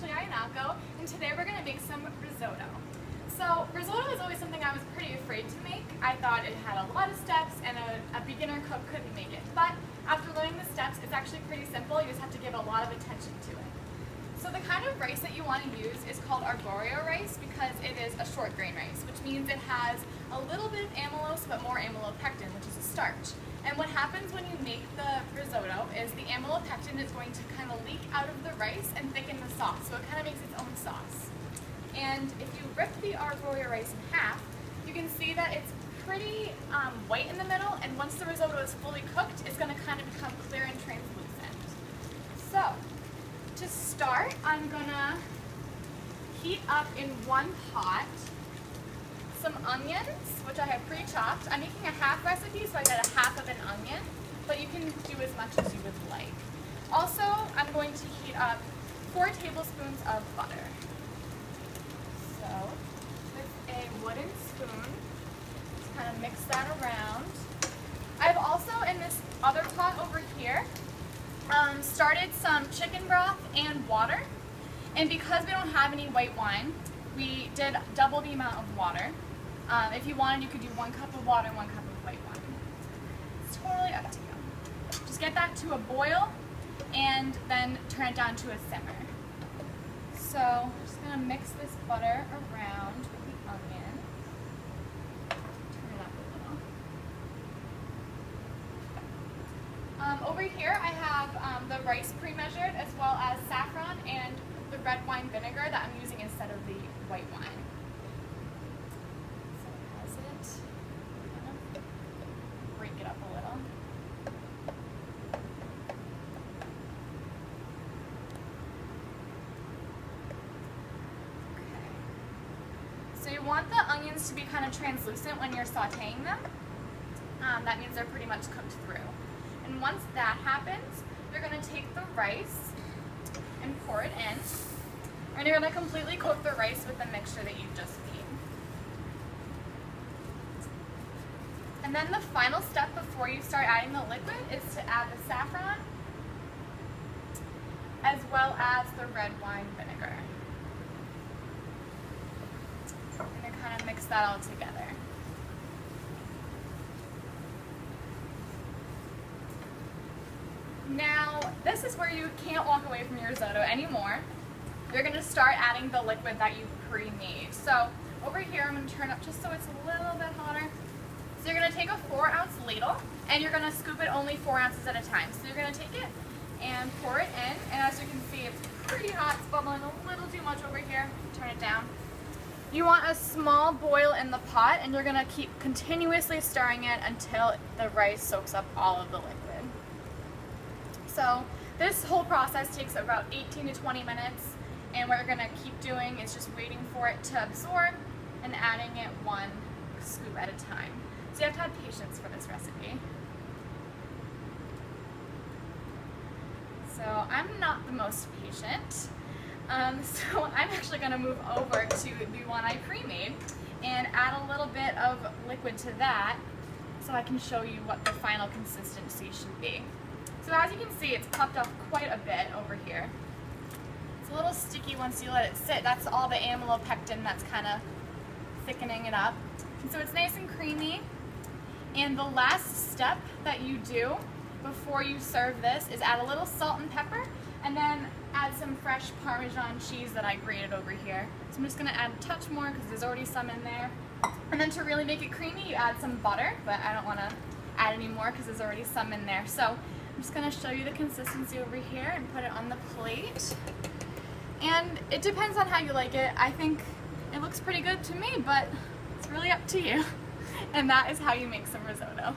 actually Ayako, and today we're going to make some risotto. So risotto is always something I was pretty afraid to make. I thought it had a lot of steps and a beginner cook couldn't make it. But after learning the steps, it's actually pretty simple. You just have to give a lot of attention to it. So the kind of rice that you want to use is called arborio rice because it is a short grain rice, which means it has a little bit of amylose but more amylopectin, which is a starch. And what happens when you make the risotto is the amylopectin is going to kind of leak out of the rice and thicken the sauce, so it kind of makes its own sauce. And if you rip the arborio rice in half, you can see that it's pretty white in the middle, and once the risotto is fully cooked, it's going to kind of become clear and translucent. So, to start, I'm going to heat up in one pot some onions, which I have pre-chopped. I'm making a half recipe, so I got a half of an onion, but you can do as much as you would like. Also, I'm going to heat up 4 tablespoons of butter. So, with a wooden spoon, just kind of mix that around. I've also, in this other pot over here, started some chicken broth and water. And because we don't have any white wine, we did double the amount of water. If you wanted, you could do 1 cup of water and 1 cup of white wine. It's totally up to you. Just get that to a boil and then turn it down to a simmer. So I'm just going to mix this butter around with the onion. Turn it up a little. Over here I have the rice pre-measured as well as saffron and the red wine vinegar that I'm using instead of the white wine. So it has it. I'm gonna break it up a little. Okay. So you want the onions to be kind of translucent when you're sauteing them. That means they're pretty much cooked through. And once that happens, you're going to take the rice and pour it in. And you're going to completely coat the rice with the mixture that you just made. And then the final step before you start adding the liquid is to add the saffron as well as the red wine vinegar. And then kind of mix that all together. Now, this is where you can't walk away from your risotto anymore. You're going to start adding the liquid that you pre-made. So, over here I'm going to turn up just so it's a little bit hotter. So you're going to take a 4-ounce ladle, and you're going to scoop it only 4 ounces at a time. So you're going to take it and pour it in, and as you can see, it's pretty hot. It's bubbling a little too much over here. Turn it down. You want a small boil in the pot, and you're going to keep continuously stirring it until the rice soaks up all of the liquid. So this whole process takes about 18 to 20 minutes, and what you're going to keep doing is just waiting for it to absorb and adding it 1 scoop at a time. So you have to have patience for this recipe. So I'm not the most patient, so I'm actually going to move over to the one I pre-made and add a little bit of liquid to that so I can show you what the final consistency should be. So as you can see, it's puffed up quite a bit over here. It's a little sticky once you let it sit. That's all the amylopectin that's kind of thickening it up. And so it's nice and creamy. And the last step that you do before you serve this is add a little salt and pepper, and then add some fresh Parmesan cheese that I grated over here. So I'm just going to add a touch more because there's already some in there. And then to really make it creamy, you add some butter, but I don't want to add any more because there's already some in there. So I'm just going to show you the consistency over here and put it on the plate. And it depends on how you like it. I think it looks pretty good to me, but it's really up to you. And that is how you make some risotto.